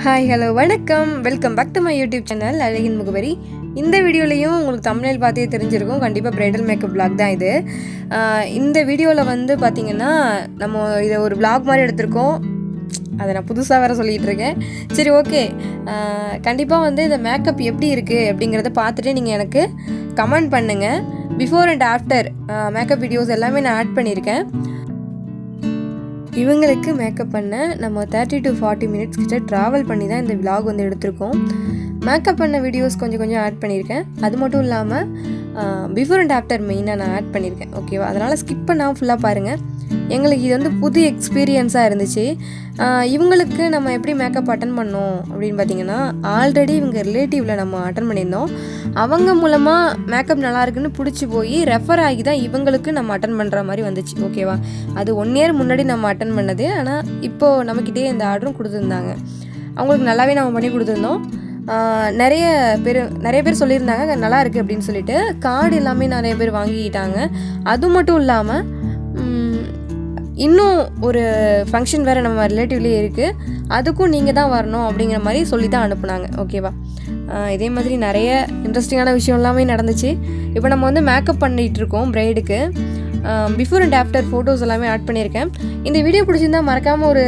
Hi hello வணக்கம், welcome back to my YouTube channel அழகின் முகவரி. இந்த வீடியோலையும் உங்களுக்கு தமிழில் பார்த்தே தெரிஞ்சிருக்கும், கண்டிப்பாக பிரைடல் மேக்கப் vlog தான் இது. இந்த வீடியோவில் வந்து பார்த்திங்கன்னா நம்ம இதை ஒரு vlog மாதிரி எடுத்திருக்கோம். அதை நான் புதுசாக வேறு சொல்லிகிட்டு இருக்கேன். சரி, ஓகே. கண்டிப்பாக வந்து இந்த மேக்கப் எப்படி இருக்குது அப்படிங்கிறத பார்த்துட்டு நீங்கள் எனக்கு கமெண்ட் பண்ணுங்கள். Before and after makeup videos எல்லாமே நான் ஆட் பண்ணியிருக்கேன். இவங்களுக்கு மேக்கப் பண்ண நம்ம 30 to 40 மினிட்ஸ் கிட்ட ட்ராவல் பண்ணி தான் இந்த விலாக் வந்து எடுத்திருக்கோம். மேக்கப் பண்ண வீடியோஸ் கொஞ்சம் ஆட் பண்ணியிருக்கேன். அது மட்டும் இல்லாமல் பிஃபோர் அண்ட் ஆஃப்டர் மெயினாக நான் ஆட் பண்ணியிருக்கேன். ஓகேவா? அதனால் ஸ்கிப் பண்ணாமல் ஃபுல்லாக பாருங்கள். எங்களுக்கு இது வந்து புது எக்ஸ்பீரியன்ஸாக இருந்துச்சு. இவங்களுக்கு நம்ம எப்படி மேக்கப் அட்டன் பண்ணோம் அப்படின்னு பார்த்திங்கன்னா, ஆல்ரெடி இவங்க ரிலேட்டிவில் நம்ம அட்டன் பண்ணியிருந்தோம். அவங்க மூலமாக மேக்கப் நல்லா இருக்குன்னு பிடிச்சி போய் ரெஃபர் ஆகி தான் இவங்களுக்கு நம்ம அட்டன் பண்ணுற மாதிரி வந்துச்சு. ஓகேவா? அது 1 year முன்னாடி நம்ம அட்டன் பண்ணது. ஆனால் இப்போது நம்மக்கிட்டே இந்த ஆர்டரும் கொடுத்துருந்தாங்க. அவங்களுக்கு நல்லாவே நம்ம பண்ணி கொடுத்துருந்தோம். நிறைய பேர் சொல்லியிருந்தாங்க நல்லா இருக்குது அப்படின்னு சொல்லிட்டு. கார்டு எல்லாமே நிறைய பேர் வாங்கிக்கிட்டாங்க. அது மட்டும் இல்லாமல் இன்னும் ஒரு ஃபங்க்ஷன் வேறு நம்ம ரிலேட்டிவ்லேயே இருக்குது, அதுக்கும் நீங்கள் தான் வரணும் அப்படிங்கிற மாதிரி சொல்லி தான் அனுப்புனாங்க. ஓகேவா? இதே மாதிரி நிறைய இன்ட்ரெஸ்டிங்கான விஷயம் எல்லாமே நடந்துச்சு. இப்போ நம்ம வந்து மேக்கப் பண்ணிகிட்ருக்கோம் பிரைடுக்கு. பிஃபோர் அண்ட் ஆஃப்டர் ஃபோட்டோஸ் எல்லாமே ஆட் பண்ணியிருக்கேன். இந்த வீடியோ பிடிச்சிருந்தால் மறக்காமல் ஒரு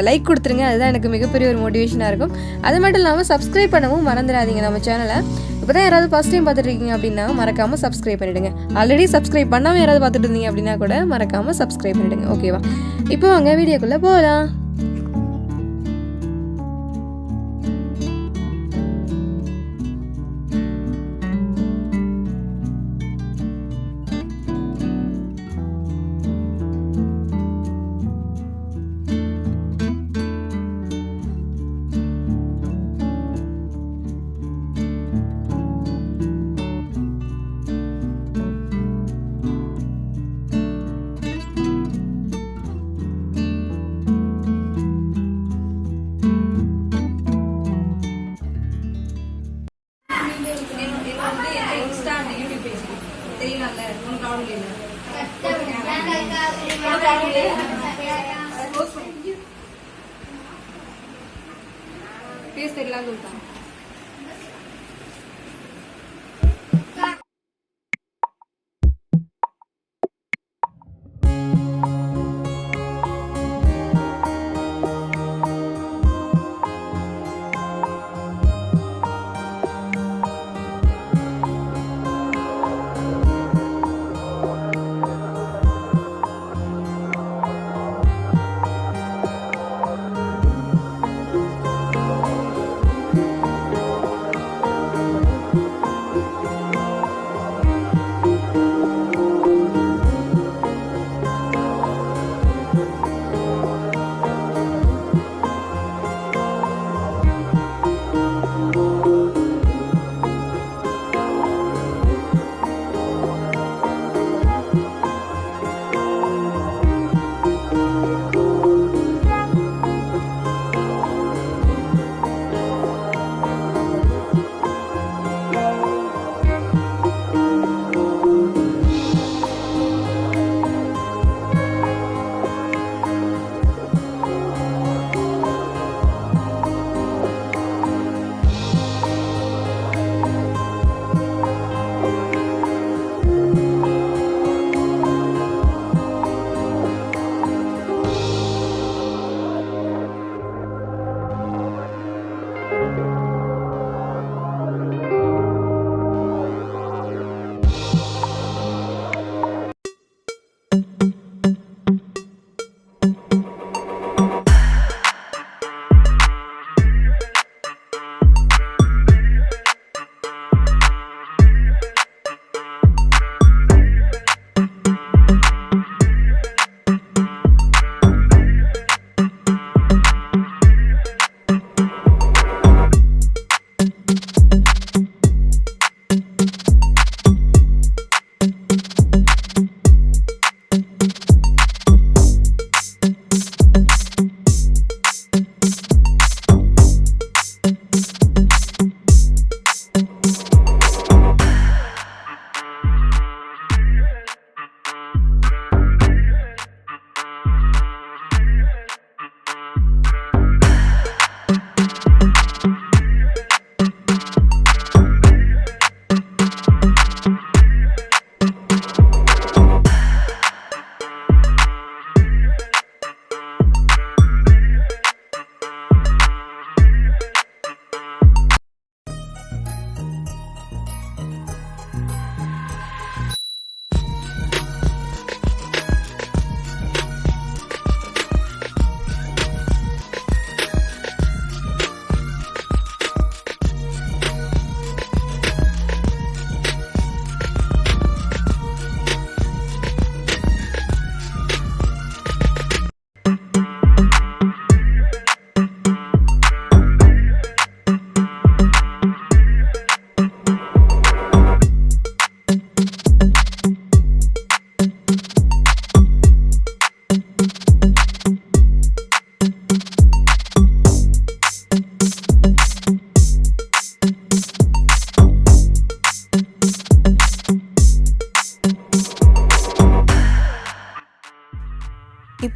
லைக் கொடுத்துருங்க. அதுதான் எனக்கு மிகப்பெரிய ஒரு மோட்டிவேஷனாக இருக்கும். அது மட்டும் இல்லாமல் சப்ஸ்கிரைப் பண்ணவும் மறந்துடாதீங்க நம்ம சேனலை. இப்போ தான் யாராவது ஃபஸ்ட் டைம் பார்த்துட்டு இருக்கீங்க அப்படின்னா மறக்காமல் சப்ஸ்கிரைப் பண்ணிவிடுங்க. ஆல்ரெடி சப்ஸ்கிரைப் பண்ணாமல் யாராவது பார்த்துட்டு இருந்தீங்க அப்படின்னா கூட மறக்காமல் சப்ஸ்கிரைப் பண்ணிவிடுங்க. ஓகேவா? இப்போ வாங்க வீடியோக்குள்ளே போகலாம். பேஸ் தெரியலாம் சொல்லிட்டாங்க.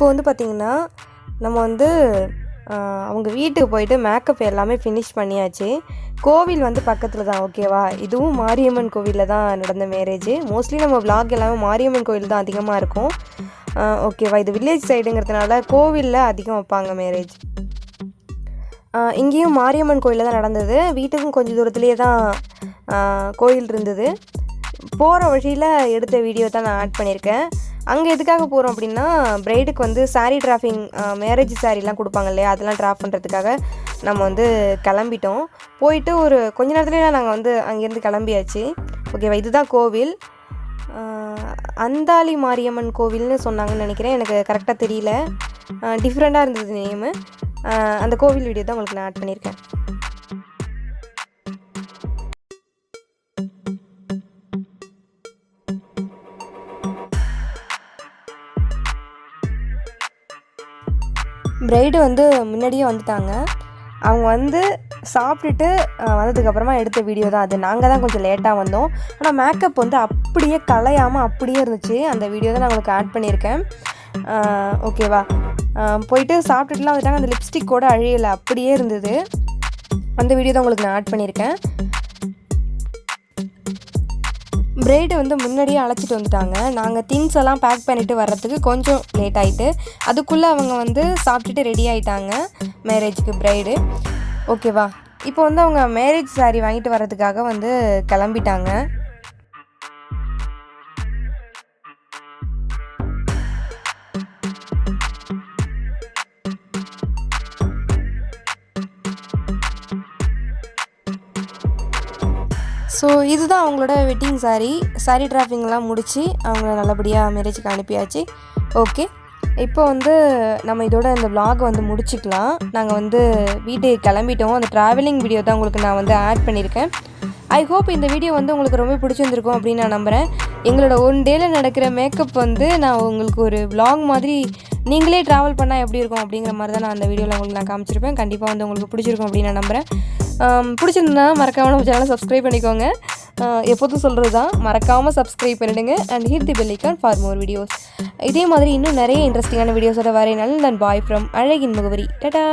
இப்போ வந்து பார்த்திங்கன்னா நம்ம வந்து அவங்க வீட்டுக்கு போயிட்டு மேக்கப் எல்லாமே ஃபினிஷ் பண்ணியாச்சு. கோவில் வந்து பக்கத்தில் தான், ஓகேவா. இதுவும் மாரியம்மன் கோவிலில் தான் நடந்த மேரேஜ். மோஸ்ட்லி நம்ம vlog எல்லாமே மாரியம்மன் கோவில் தான் அதிகமாக இருக்கும், ஓகேவா. இது வில்லேஜ் சைடுங்கிறதுனால கோவிலில் அதிகம் வைப்பாங்க மேரேஜ். இங்கேயும் மாரியம்மன் கோயிலில் தான் நடந்தது. வீட்டுக்கும் கொஞ்சம் தூரத்துலேயே தான் கோயில் இருந்தது. போகிற வழியில் எடுத்த வீடியோ தான் நான் ஆட் பண்ணியிருக்கேன். அங்கே எதுக்காக போகிறோம் அப்படின்னா, பிரைடுக்கு வந்து சாரீ டிராஃபிங், மேரேஜ் சாரீலாம் கொடுப்பாங்க இல்லையா, அதெல்லாம் ட்ராப் பண்ணுறதுக்காக நம்ம வந்து கிளம்பிட்டோம். போயிட்டு ஒரு கொஞ்ச நேரத்துலேயே நாங்கள் வந்து அங்கேருந்து கிளம்பியாச்சு, ஓகேவா. இதுதான் கோவில், அந்தாளி மாரியம்மன் கோவில்னு சொன்னாங்கன்னு நினைக்கிறேன், எனக்கு கரெக்டாக தெரியல, டிஃப்ரெண்ட்டாக இருந்தது நேமு. அந்த கோவில் வீடியோ தான் உங்களுக்கு நான் ஆட் பண்ணியிருக்கேன். பிரைடு வந்து முன்னாடியே வந்துட்டாங்க. அவங்க வந்து சாப்பிட்டுட்டு வந்ததுக்கப்புறமா எடுத்த வீடியோ தான் அது. நாங்கள் தான் கொஞ்சம் லேட்டாக வந்தோம். ஆனால் மேக்கப் வந்து அப்படியே கலையாமல் அப்படியே இருந்துச்சு. அந்த வீடியோ தான் நான் உங்களுக்கு ஆட் பண்ணியிருக்கேன், ஓகேவா. போயிட்டு சாப்பிட்டுட்டுலாம் வந்துட்டாங்க. அந்த லிப்ஸ்டிக்கோட அழியலை, அப்படியே இருந்தது. அந்த வீடியோ தான் உங்களுக்கு நான் ஆட் பண்ணியிருக்கேன். பிரைடு வந்து முன்னாடியே அழைச்சிட்டு வந்துட்டாங்க. நாங்கள் திங்ஸ் எல்லாம் பேக் பண்ணிவிட்டு வர்றதுக்கு கொஞ்சம் லேட் ஆகிட்டு, அதுக்குள்ளே அவங்க வந்து சாப்பிட்டுட்டு ரெடி ஆகிட்டாங்க மேரேஜுக்கு பிரைடு, ஓகேவா. இப்போ வந்து அவங்க மேரேஜ் சாரீ வாங்கிட்டு வர்றதுக்காக வந்து கிளம்பிட்டாங்க. ஸோ இதுதான் அவங்களோட வெட்டிங் சாரீ டிராஃபிங்லாம் முடித்து அவங்கள நல்லபடியாக மேரேஜுக்கு அனுப்பியாச்சு, ஓகே. இப்போ வந்து நம்ம இதோட இந்த vlog வந்து முடிச்சிக்கலாம். நாங்கள் வந்து வீட்டுக்கு கிளம்பிட்டோம். அந்த ட்ராவலிங் வீடியோ தான் உங்களுக்கு நான் வந்து ஆட் பண்ணியிருக்கேன். ஐ ஹோப் இந்த வீடியோ வந்து உங்களுக்கு ரொம்ப பிடிச்சிருந்துருக்கும் அப்படின்னு நான் நம்புகிறேன். எங்களோட ஒன் டேயில் நடக்கிற மேக்கப் வந்து நான் உங்களுக்கு ஒரு vlog மாதிரி, நீங்களே ட்ராவல் பண்ணால் எப்படி இருக்கும் அப்படிங்கிற மாதிரி தான் நான் அந்த வீடியோவில் உங்களுக்கு நான் காமிச்சிருப்பேன். கண்டிப்பாக வந்து உங்களுக்கு பிடிச்சிருக்கும் அப்படின்னு நான் நம்புகிறேன். பிடிச்சிருந்தா மறக்காமல் நம்ம சேனலை சப்ஸ்கிரைப் பண்ணிக்கோங்க. எப்போதும் சொல்கிறது தான், மறக்காமல் சப்ஸ்கிரைப் பண்ணிவிடுங்க and hit the bell icon for more videos. இதே மாதிரி இன்னும் நிறைய இன்ட்ரெஸ்டிங்கான வீடியோஸோட வரேன். நல்ல பாய் ஃப்ரம் அழகின் முகவரி. டாடா.